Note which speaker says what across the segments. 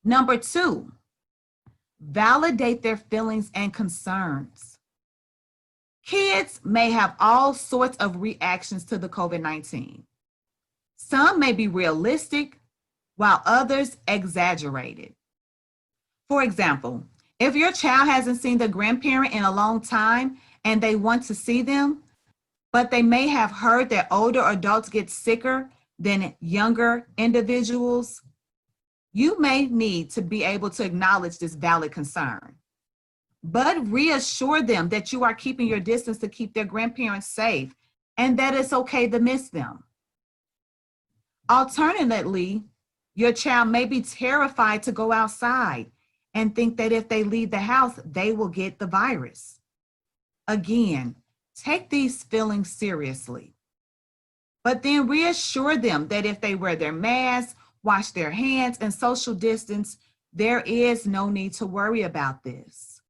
Speaker 1: Number 2, validate their feelings and concerns. Kids may have all sorts of reactions to the COVID-19. Some may be realistic, while others exaggerated. For example, if your child hasn't seen the grandparent in a long time and they want to see them, but they may have heard that older adults get sicker than younger individuals, you may need to be able to acknowledge this valid concern. But reassure them that you are keeping your distance to keep their grandparents safe and that it's okay to miss them. Alternatively, your child may be terrified to go outside and think that if they leave the house, they will get the virus. Again, take these feelings seriously, but then reassure them that if they wear their masks, wash their hands, and social distance, there is no need to worry about this.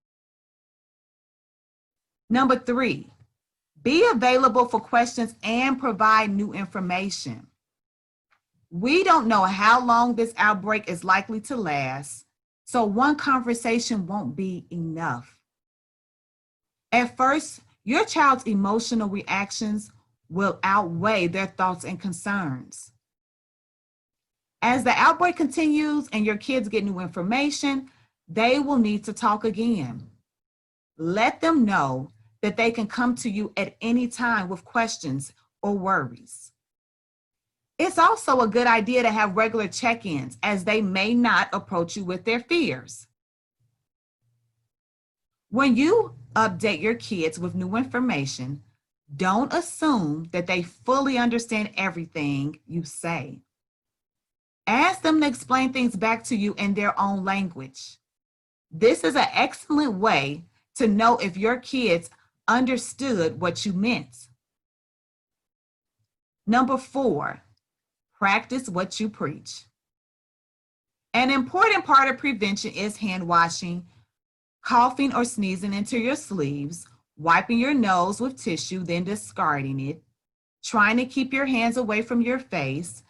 Speaker 1: Number 3, be available for questions and provide new information. We don't know how long this outbreak is likely to last, so one conversation won't be enough. At first, your child's emotional reactions will outweigh their thoughts and concerns. As the outbreak continues and your kids get new information, they will need to talk again. Let them know that they can come to you at any time with questions or worries. It's also a good idea to have regular check-ins, as they may not approach you with their fears. When you update your kids with new information, don't assume that they fully understand everything you say. Ask them to explain things back to you in their own language. This is an excellent way to know if your kids understood what you meant. Number 4, practice what you preach. An important part of prevention is hand washing, coughing or sneezing into your sleeves, wiping your nose with tissue, then discarding it, trying to keep your hands away from your face,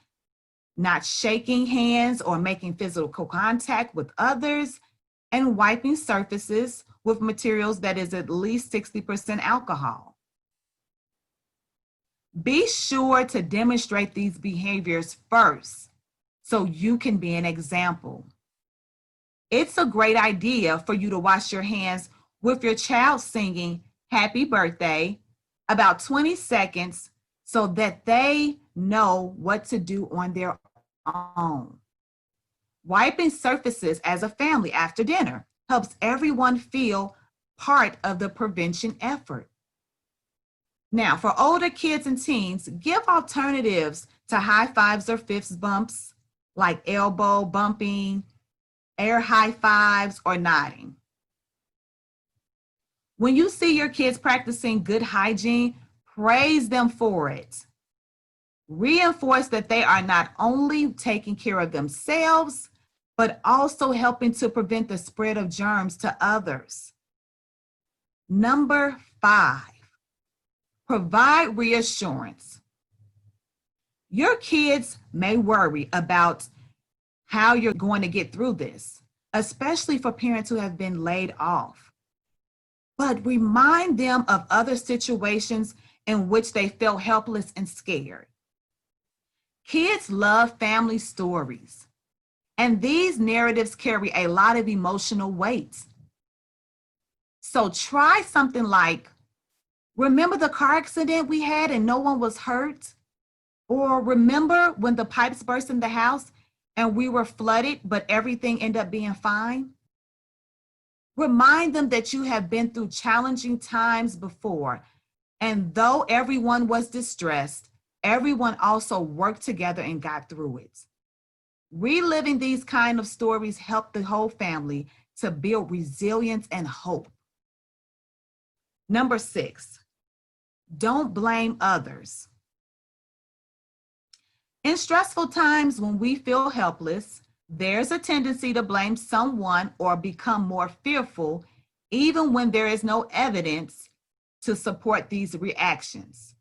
Speaker 1: not shaking hands or making physical contact with others, and wiping surfaces with materials that is at least 60% alcohol. Be sure to demonstrate these behaviors first so you can be an example. It's a great idea for you to wash your hands with your child singing happy birthday about 20 seconds so that they know what to do on their own. Wiping surfaces as a family after dinner helps everyone feel part of the prevention effort. Now, for older kids and teens, give alternatives to high fives or fist bumps, like elbow bumping, air high fives, or nodding. When you see your kids practicing good hygiene, praise them for it. Reinforce that they are not only taking care of themselves, but also helping to prevent the spread of germs to others. Number 5, provide reassurance. Your kids may worry about how you're going to get through this, especially for parents who have been laid off. But remind them of other situations in which they felt helpless and scared. Kids love family stories, and these narratives carry a lot of emotional weight. So try something like, remember the car accident we had and no one was hurt? Or remember when the pipes burst in the house and we were flooded, but everything ended up being fine? Remind them that you have been through challenging times before, and though everyone was distressed, everyone also worked together and got through it. Reliving these kind of stories help the whole family to build resilience and hope. Number 6, don't blame others. In stressful times when we feel helpless, there's a tendency to blame someone or become more fearful, even when there is no evidence to support these reactions.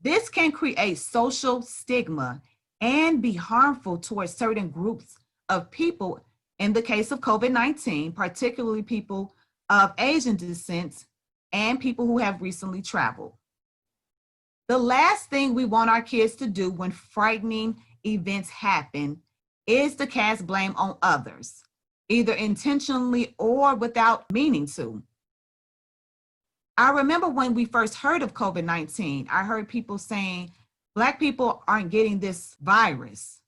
Speaker 1: This can create social stigma and be harmful towards certain groups of people, in the case of COVID-19, particularly people of Asian descent and people who have recently traveled. The last thing we want our kids to do when frightening events happen is to cast blame on others, either intentionally or without meaning to. I remember when we first heard of COVID-19, I heard people saying, Black people aren't getting this virus.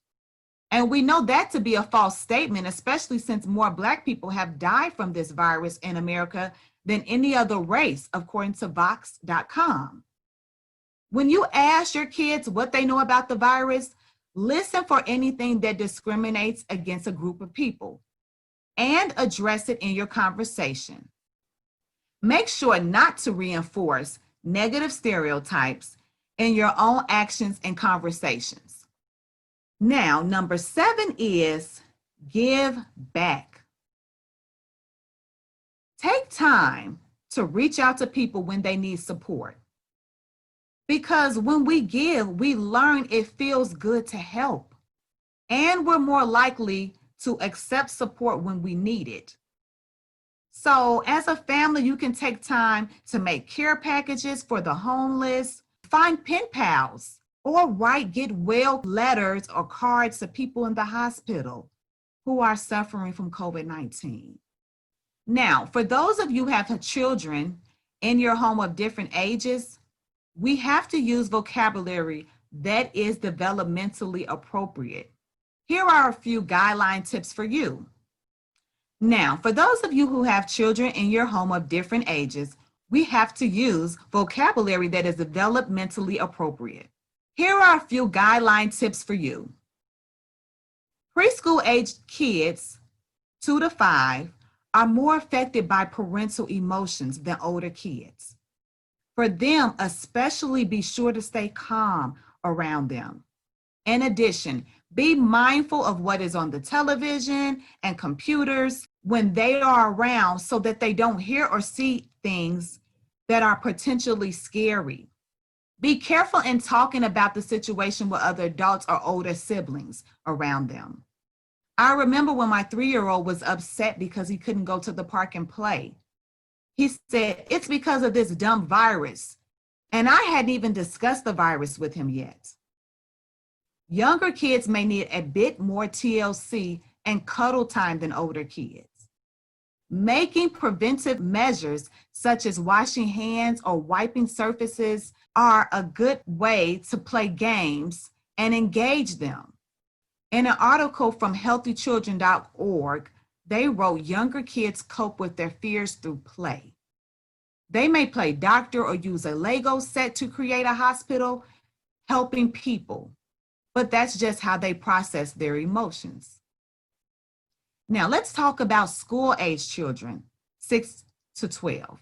Speaker 1: And we know that to be a false statement, especially since more Black people have died from this virus in America than any other race, according to Vox.com. When you ask your kids what they know about the virus, listen for anything that discriminates against a group of people and address it in your conversation. Make sure not to reinforce negative stereotypes in your own actions and conversations. Now, number 7 is give back. Take time to reach out to people when they need support. Because when we give, we learn it feels good to help. And we're more likely to accept support when we need it. So as a family, you can take time to make care packages for the homeless, find pen pals, or write get well letters or cards to people in the hospital who are suffering from COVID-19. Now, for those of you who have children in your home of different ages, we have to use vocabulary that is developmentally appropriate. Here are a few guideline tips for you. Now, for those of you who have children in your home of different ages, we have to use vocabulary that is developmentally appropriate. Here are a few guideline tips for you. Preschool aged kids, 2 to 5, are more affected by parental emotions than older kids. For them, especially, be sure to stay calm around them. In addition, be mindful of what is on the television and computers when they are around so that they don't hear or see things that are potentially scary. Be careful in talking about the situation with other adults or older siblings around them. I remember when my 3-year-old was upset because he couldn't go to the park and play. He said, it's because of this dumb virus. And I hadn't even discussed the virus with him yet. Younger kids may need a bit more TLC and cuddle time than older kids. Making preventive measures such as washing hands or wiping surfaces are a good way to play games and engage them. In an article from healthychildren.org, they wrote younger kids cope with their fears through play. They may play doctor or use a Lego set to create a hospital, helping people, but that's just how they process their emotions. Now let's talk about school-age children, 6 to 12.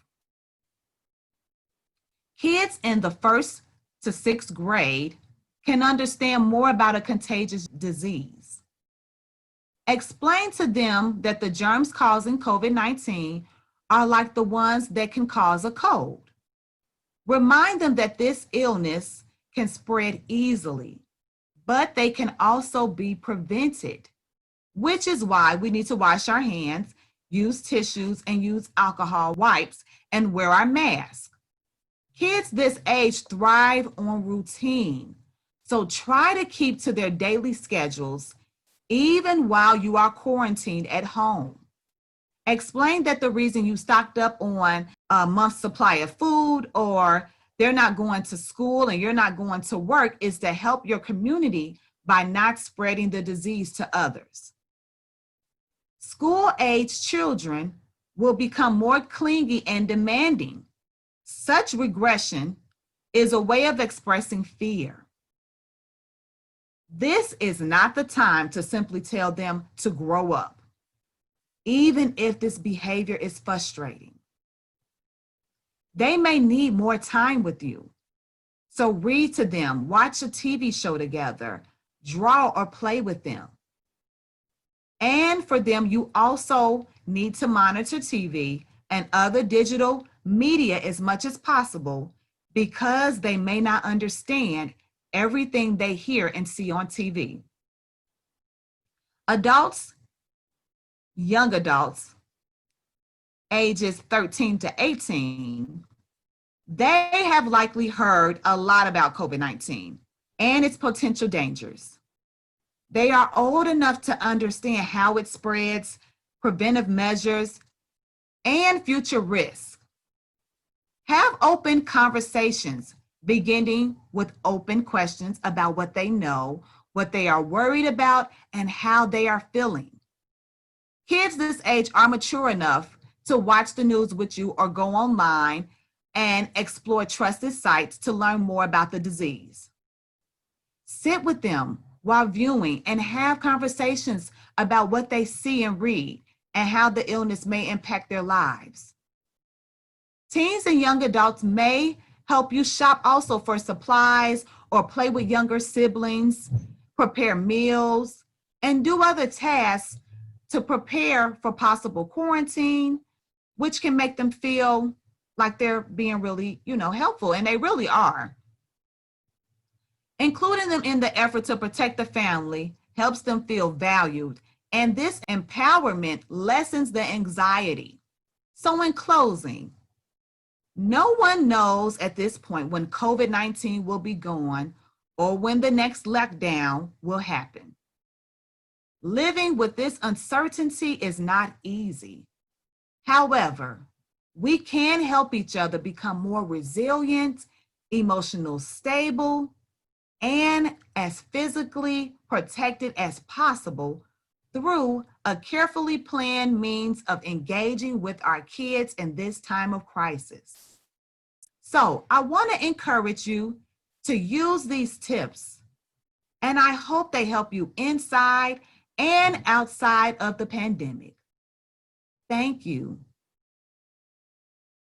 Speaker 1: Kids in the 1st to 6th grade can understand more about a contagious disease. Explain to them that the germs causing COVID-19 are like the ones that can cause a cold. Remind them that this illness can spread easily, but they can also be prevented, which is why we need to wash our hands, use tissues, and use alcohol wipes, and wear our mask. Kids this age thrive on routine, so try to keep to their daily schedules, even while you are quarantined at home. Explain that the reason you stocked up on a month's supply of food, or they're not going to school and you're not going to work, is to help your community by not spreading the disease to others. School-age children will become more clingy and demanding. Such regression is a way of expressing fear. This is not the time to simply tell them to grow up, even if this behavior is frustrating. They may need more time with you. So read to them, watch a TV show together, draw or play with them. And for them, you also need to monitor TV and other digital media as much as possible, because they may not understand everything they hear and see on TV. Adults young adults, ages 13 to 18, they have likely heard a lot about COVID-19 and its potential dangers. They are old enough to understand how it spreads, preventive measures, and future risks. Have open conversations, beginning with open questions about what they know, what they are worried about, and how they are feeling. Kids this age are mature enough to watch the news with you or go online and explore trusted sites to learn more about the disease. Sit with them while viewing and have conversations about what they see and read and how the illness may impact their lives. Teens and young adults may help you shop also for supplies or play with younger siblings, prepare meals, and do other tasks to prepare for possible quarantine, which can make them feel like they're being really, helpful, and they really are. Including them in the effort to protect the family helps them feel valued, and this empowerment lessens the anxiety. So in closing, no one knows at this point when COVID-19 will be gone or when the next lockdown will happen. Living with this uncertainty is not easy. However, we can help each other become more resilient, emotionally stable, and as physically protected as possible through a carefully planned means of engaging with our kids in this time of crisis. So I want to encourage you to use these tips, and I hope they help you inside and outside of the pandemic. Thank you.